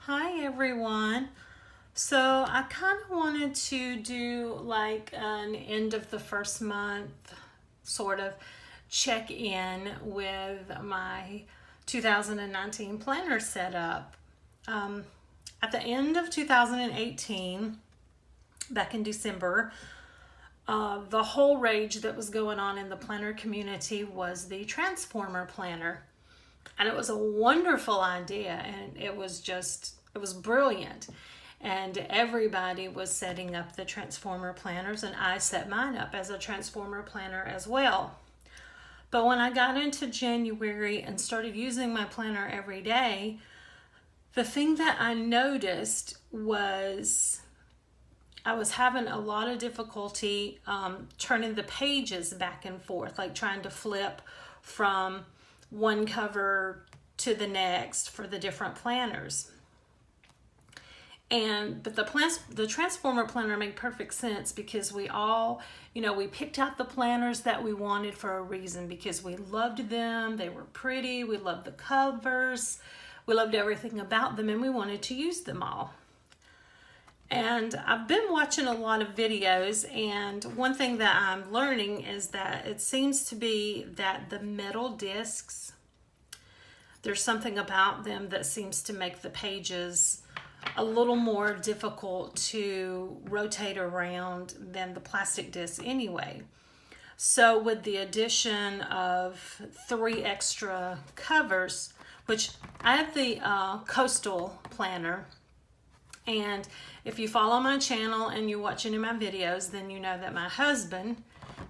Hi everyone. So I kind of wanted to do like an end of the first month sort of check in with my 2019 planner setup. At the end of 2018, back in December, the whole rage that was going on in the planner community was the Transformer planner. And it was a wonderful idea, and it was brilliant. And everybody was setting up the Transformer planners, and I set mine up as a Transformer planner as well. But when I got into January and started using my planner every day, the thing that I noticed was I was having a lot of difficulty turning the pages back and forth, like trying to flip from one cover to the next for the different planners. But the Transformer planner made perfect sense because we all, we picked out the planners that we wanted for a reason because we loved them. They were pretty. We loved the covers. We loved everything about them, and we wanted to use them all. And I've been watching a lot of videos, and one thing that I'm learning is that it seems to be that the metal discs, there's something about them that seems to make the pages a little more difficult to rotate around than the plastic discs anyway. So with the addition of 3 extra covers, which I have the Coastal planner, and if you follow my channel and you watch any of my videos, then you know that my husband,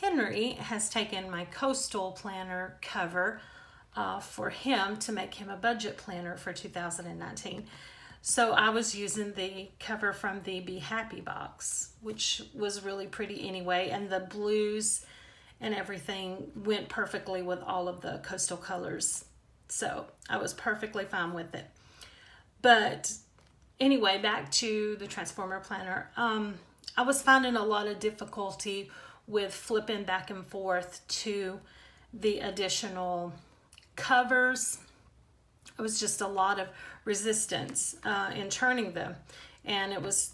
Henry, has taken my Coastal planner cover for him to make him a budget planner for 2019. So I was using the cover from the Be Happy box, which was really pretty anyway, and the blues and everything went perfectly with all of the Coastal colors. So I was perfectly fine with it. But anyway, back to the Transformer planner. I was finding a lot of difficulty with flipping back and forth to the additional covers. It was just a lot of resistance in turning them. And it was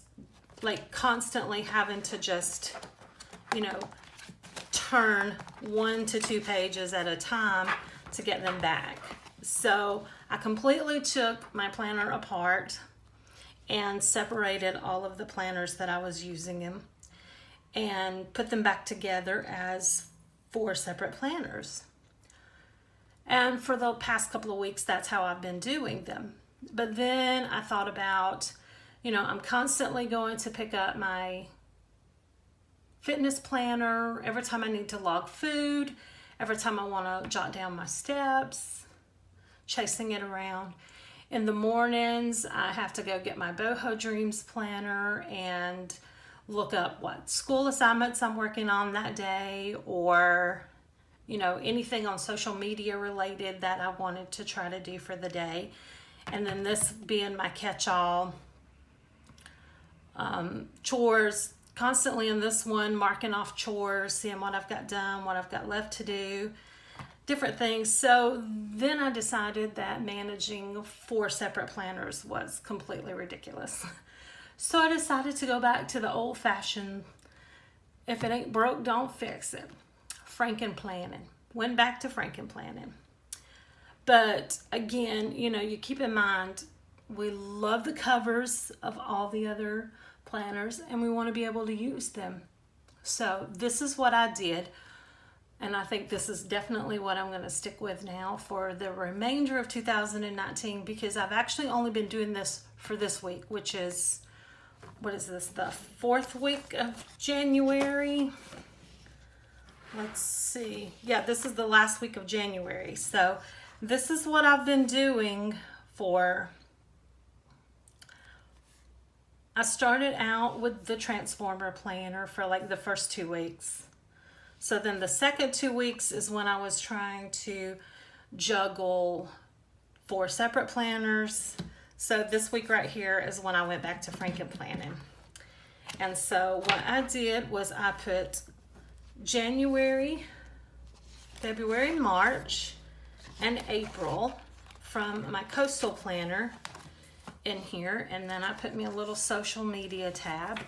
like constantly having to just, turn 1 to 2 pages at a time to get them back. So I completely took my planner apart and separated all of the planners that I was using them and put them back together as 4 separate planners. And for the past couple of weeks, that's how I've been doing them. But then I thought about, I'm constantly going to pick up my fitness planner every time I need to log food, every time I want to jot down my steps, chasing it around. In the mornings, I have to go get my Boho Dreams planner and look up what school assignments I'm working on that day, or anything on social media related that I wanted to try to do for the day. And then this being my catch-all, chores, constantly in this one, marking off chores, seeing what I've got done, what I've got left to do, different things. So then I decided that managing 4 separate planners was completely ridiculous. So I decided to go back to the old-fashioned, if it ain't broke, don't fix it. Frankenplanning. Went back to Frankenplanning. But again, you keep in mind, we love the covers of all the other planners and we want to be able to use them. So this is what I did. And I think this is definitely what I'm going to stick with now for the remainder of 2019, because I've actually only been doing this for this week, which is, what is this, the 4th week of January? Let's see. Yeah, this is the last week of January. So this is what I've been doing for, I started out with the Transformer planner for like the first 2 weeks. So then the second 2 weeks is when I was trying to juggle 4 separate planners. So this week right here is when I went back to Frankenplanning. And so what I did was I put January, February, March, and April from my Coastal planner in here, and then I put me a little social media tab,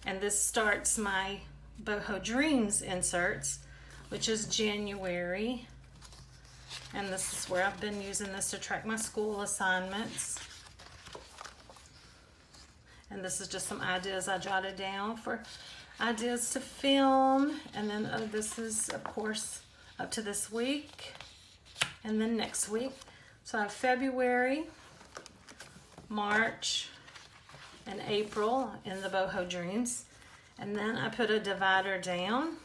and this starts my Boho Dreams inserts, which is January, and this is where I've been using this to track my school assignments. And this is just some ideas I jotted down for ideas to film. And then this is, of course, up to this week and then next week. So I have February, March, and April in the Boho Dreams. And then I put a divider down.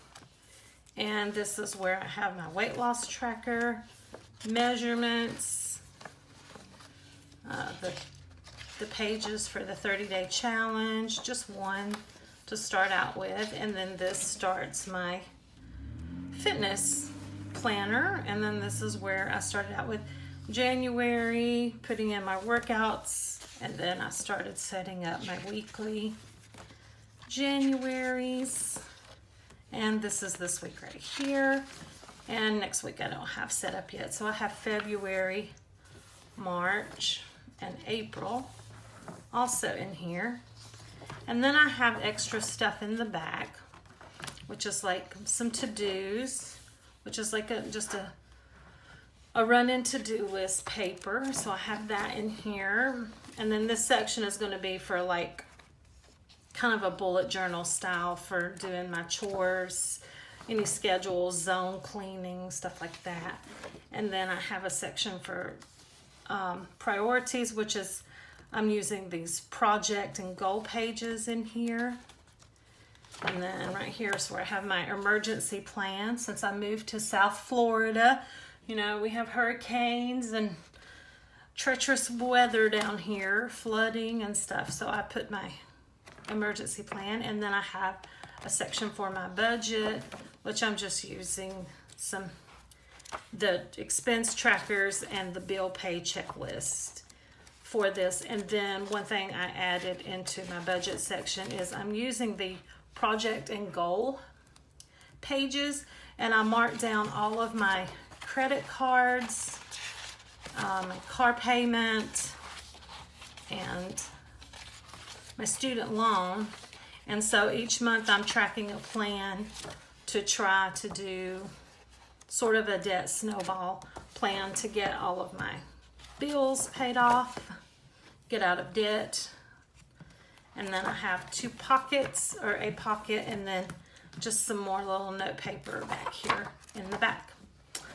And this is where I have my weight loss tracker, measurements, the pages for the 30-day challenge, just one to start out with. And then this starts my fitness planner. And then this is where I started out with January, putting in my workouts. And then I started setting up my weekly Januaries. And this is this week right here. And next week I don't have set up yet. So I have February, March, and April also in here. And then I have extra stuff in the back, which is like some to-dos, which is like just a run-in to-do list paper. So I have that in here. And then this section is going to be for like kind of a bullet journal style for doing my chores, any schedules, zone cleaning, stuff like that. And then I have a section for priorities, which is I'm using these project and goal pages in here. And then right here is where I have my emergency plan. Since I moved to South Florida, you know, we have hurricanes and treacherous weather down here, flooding and stuff. So I put my emergency plan, and then I have a section for my budget, which I'm just using the expense trackers and the bill pay checklist for this. And then one thing I added into my budget section is I'm using the project and goal pages, and I marked down all of my credit cards, car payment, and my student loan. And so each month I'm tracking a plan to try to do sort of a debt snowball plan to get all of my bills paid off, get out of debt. And then I have two pockets, or a pocket, and then just some more little note paper back here in the back.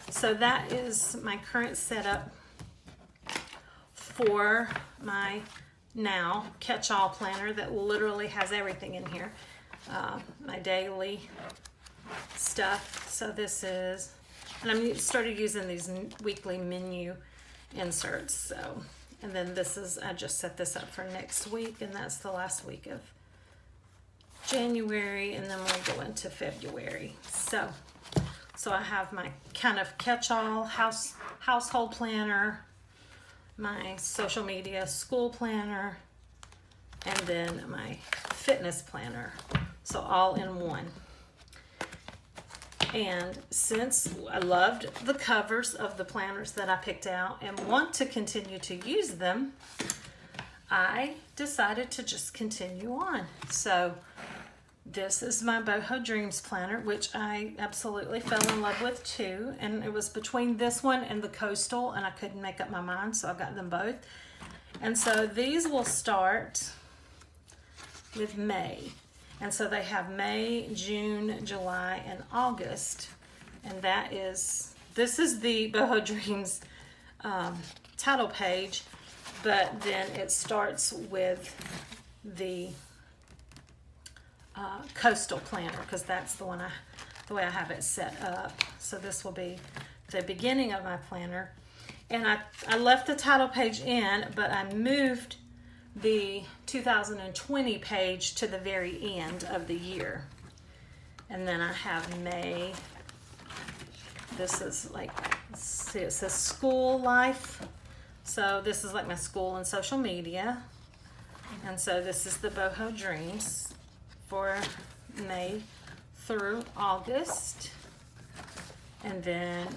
So that is my current setup for my now catch-all planner that literally has everything in here. My daily stuff. So this is, and I started using these weekly menu inserts. So, and then this is, I just set this up for next week, and that's the last week of January, and then we'll go into February. So I have my kind of catch-all household planner, my social media school planner, and then my fitness planner. So all in one. And since I loved the covers of the planners that I picked out and want to continue to use them, I decided to just continue on. So this is my Boho Dreams planner, which I absolutely fell in love with too. And it was between this one and the Coastal, and I couldn't make up my mind, so I got them both. And so these will start with May. And so they have May, June, July, and August. And this is the Boho Dreams title page, but then it starts with the Coastal planner, because that's the way I have it set up. So this will be the beginning of my planner. And I left the title page in, but I moved the 2020 page to the very end of the year. And then I have May. This is like, see, it says school life. So this is like my school and social media. And so this is the Boho Dreams for May through August. And then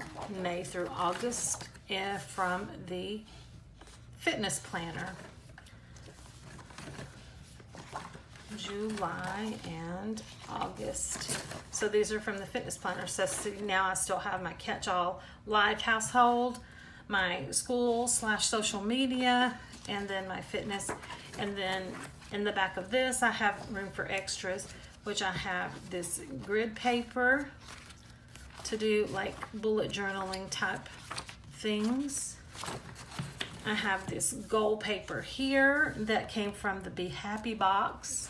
May through August from the fitness planner. July, and August. So these are from the fitness planner. So see, now I still have my catch-all live household, my school/social media, and then my fitness. And then in the back of this, I have room for extras, which I have this grid paper to do like bullet journaling type things. I have this gold paper here that came from the Be Happy box.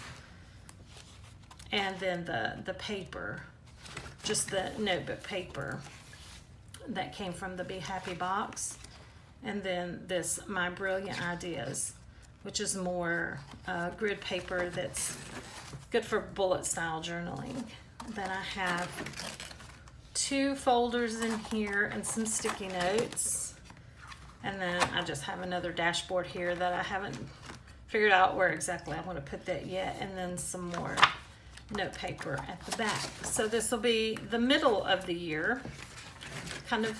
And then the paper, just the notebook paper that came from the Be Happy box. And then this My Brilliant Ideas, which is more grid paper that's good for bullet style journaling. Then I have 2 folders in here and some sticky notes. And then I just have another dashboard here that I haven't figured out where exactly I want to put that yet. And then some more note paper at the back. So this will be the middle of the year, kind of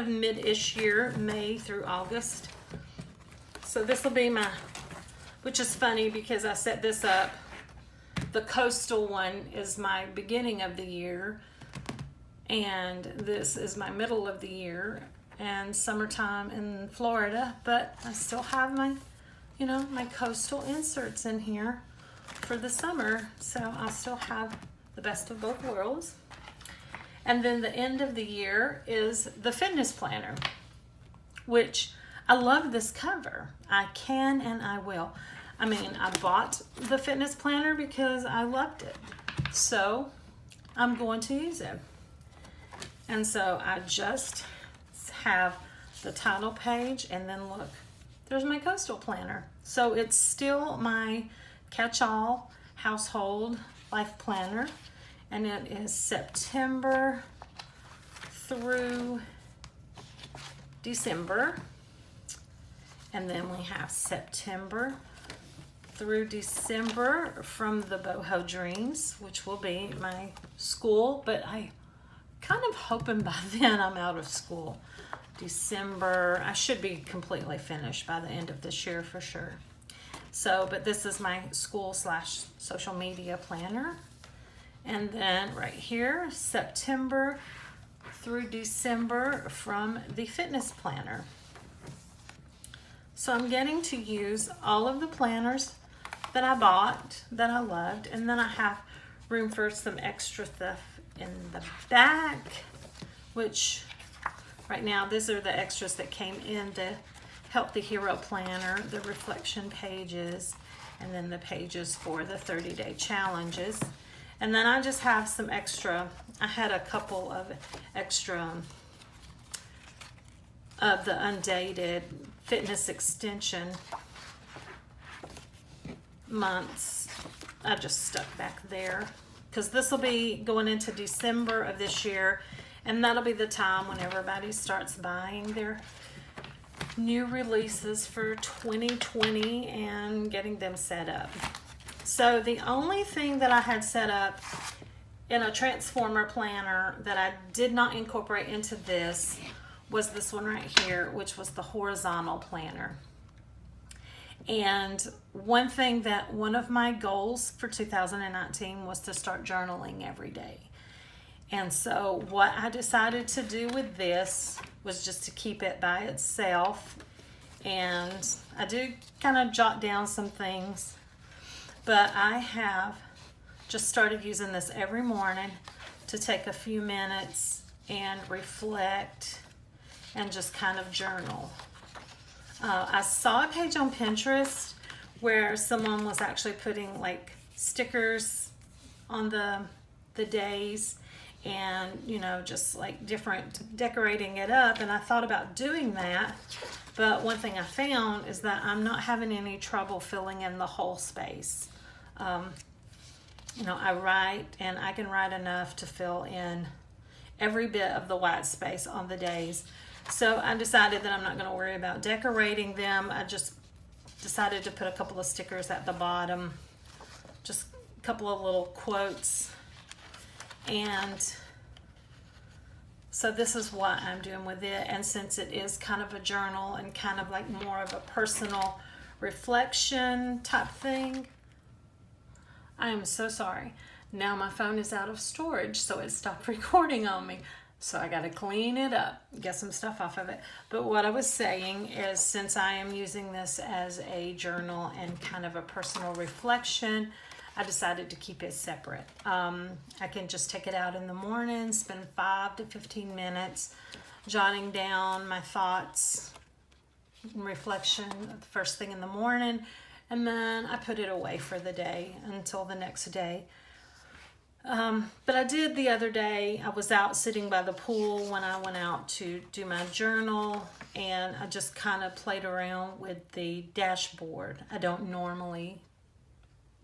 mid-ish year, May through August. So this will be my, which is funny because I set this up, the coastal one is my beginning of the year, and this is my middle of the year, and summertime in Florida, but I still have my, my coastal inserts in here for the summer, so I'll still have the best of both worlds. And then the end of the year is the fitness planner, which I love this cover. I can and I will. I mean, I bought the fitness planner because I loved it, so I'm going to use it. And so I just have the title page, and then look, there's my coastal planner. So it's still my catch-all household life planner, and it is September through December, and then we have September through December from the Boho Dreams, which will be my school, but I kind of hoping by then I'm out of school. December, I should be completely finished by the end of this year for sure. So, but this is my school/social media planner. And then right here, September through December from the fitness planner. So I'm getting to use all of the planners that I bought, that I loved, and then I have room for some extra stuff in the back, which right now these are the extras that came in the Healthy Hero Planner, the reflection pages, and then the pages for the 30-day challenges. And then I just have some extra, I had a couple of extra of the undated fitness extension months. I just stuck back there because this will be going into December of this year, and that'll be the time when everybody starts buying their new releases for 2020 and getting them set up. So the only thing that I had set up in a transformer planner that I did not incorporate into this was this one right here, which was the horizontal planner. And one of my goals for 2019 was to start journaling every day. And so what I decided to do with this was just to keep it by itself. And I do kind of jot down some things, but I have just started using this every morning to take a few minutes and reflect and just kind of journal. I saw a page on Pinterest where someone was actually putting like stickers on the days and, just like different, decorating it up. And I thought about doing that. But one thing I found is that I'm not having any trouble filling in the whole space. I write, and I can write enough to fill in every bit of the white space on the days. So I decided that I'm not going to worry about decorating them. I just decided to put a couple of stickers at the bottom, just a couple of little quotes. And so this is what I'm doing with it. And since it is kind of a journal and kind of like more of a personal reflection type thing, I am so sorry. Now my phone is out of storage, so it stopped recording on me. So I got to clean it up, get some stuff off of it. But what I was saying is, since I am using this as a journal and kind of a personal reflection, I decided to keep it separate. I can just take it out in the morning, spend 5 to 15 minutes jotting down my thoughts and reflection the first thing in the morning, and then I put it away for the day until the next day. But I did the other day, I was out sitting by the pool when I went out to do my journal, and I just kind of played around with the dashboard. I don't normally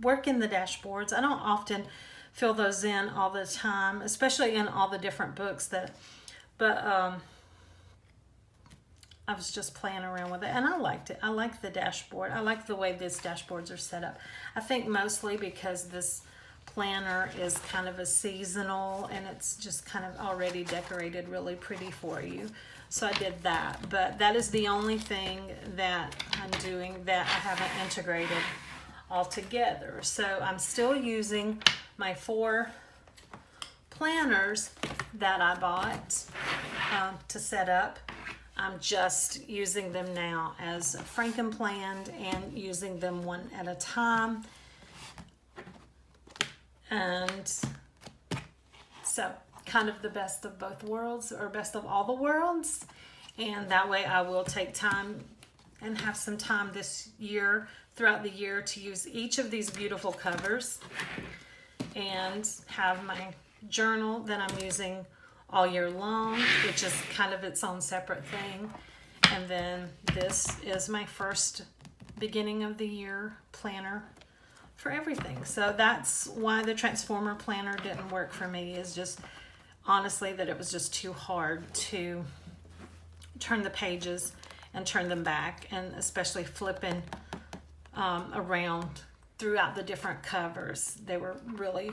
work in the dashboards. I don't often fill those in all the time, especially in all the different books but I was just playing around with it, and I liked it. I like the dashboard. I like the way these dashboards are set up. I think mostly because this planner is kind of a seasonal, and it's just kind of already decorated really pretty for you. So I did that, but that is the only thing that I'm doing that I haven't integrated all together. So I'm still using my 4 planners that I bought to set up. I'm just using them now as Frankenplanned and using them one at a time. And so kind of the best of both worlds, or best of all the worlds. And that way I will take time and have some time this year, throughout the year, to use each of these beautiful covers and have my journal that I'm using all year long, which is kind of its own separate thing. And then this is my first beginning of the year planner for everything. So that's why the Transformer planner didn't work for me, is just honestly that it was just too hard to turn the pages and turn them back, and especially flipping around throughout the different covers. They were really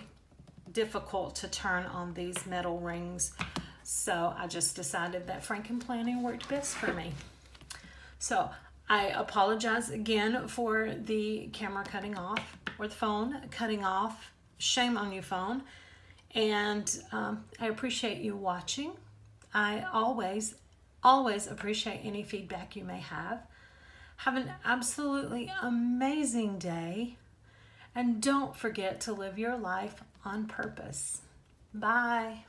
difficult to turn on these metal rings. So I just decided that Frankenplanning worked best for me. So I apologize again for the camera cutting off, or the phone cutting off. Shame on you, phone. And I appreciate you watching. I always appreciate any feedback you may have. Have an absolutely amazing day. And don't forget to live your life on purpose. Bye.